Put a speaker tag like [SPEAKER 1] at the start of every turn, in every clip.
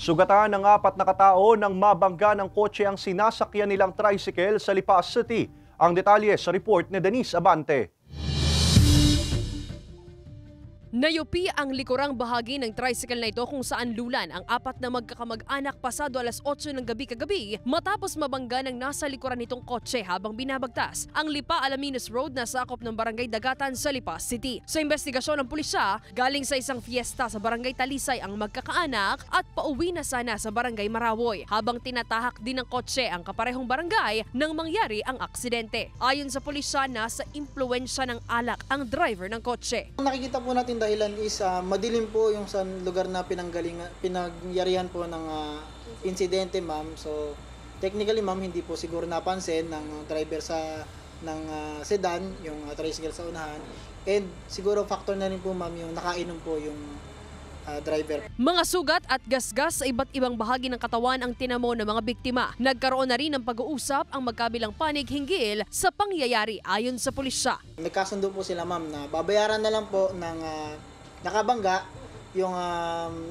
[SPEAKER 1] Sugatan ng 4 na katao nang mabangga ng kotse ang sinasakyan nilang tricycle sa Lipa City. Ang detalye sa report ni Denise Abante.
[SPEAKER 2] Nayupi ang likurang bahagi ng tricycle na ito kung saan lulan ang 4 na magkakamag-anak pasado alas 8 ng gabi kagabi matapos mabangga ng nasa likuran nitong kotse habang binabagtas ang Lipa Alaminos Road na sakop ng Barangay Dagatan sa Lipa City. Sa investigasyon ng pulisya, galing sa isang fiesta sa Barangay Talisay ang magkakaanak at pauwi na sana sa Barangay Marawoy habang tinatahak din ng kotse ang kaparehong barangay nang mangyari ang aksidente. Ayon sa pulisya, nasa impluwensya ng alak ang driver ng kotse.
[SPEAKER 3] Nakikita po natin dahilan is madilim po yung sa lugar na pinagyarihan po ng insidente, ma'am. So technically, ma'am, hindi po siguro napansin ng driver ng sedan, yung tricycle sa unahan. And siguro factor na rin po, ma'am, yung nakainom po yung driver.
[SPEAKER 2] Mga sugat at gasgas sa iba't ibang bahagi ng katawan ang tinamo ng mga biktima. Nagkaroon na rin ng pag-uusap ang magkabilang panig hinggil sa pangyayari ayon sa pulisya.
[SPEAKER 3] Nagkasundo po sila, ma'am, na babayaran na lang po ng nakabangga yung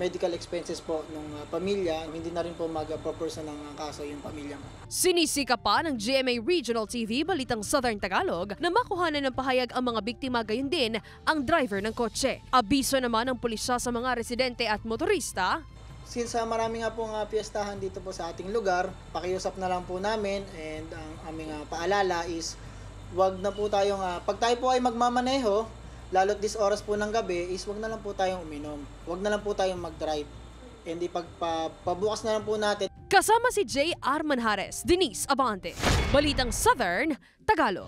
[SPEAKER 3] medical expenses po ng pamilya. Hindi na rin po mag-proportion ng kaso yung pamilya.
[SPEAKER 2] Sinisika pa ng GMA Regional TV Balitang Southern Tagalog na makuhanan ng pahayag ang mga biktima, gayon din ang driver ng kotse. Abiso naman ng pulisya sa mga residente at motorista.
[SPEAKER 3] Since marami nga pong piyestahan dito po sa ating lugar, pakiusap na lang po namin, and ang aming paalala is wag na po tayong, pag tayo po ay magmamaneho, lalo't this oras po ng gabi, is wag na lang po tayong uminom. Wag na lang po tayong mag-drive. Hindi pabukas na lang po natin.
[SPEAKER 2] Kasama si J. R. Manjares, Denise Abante, Balitang Southern Tagalog.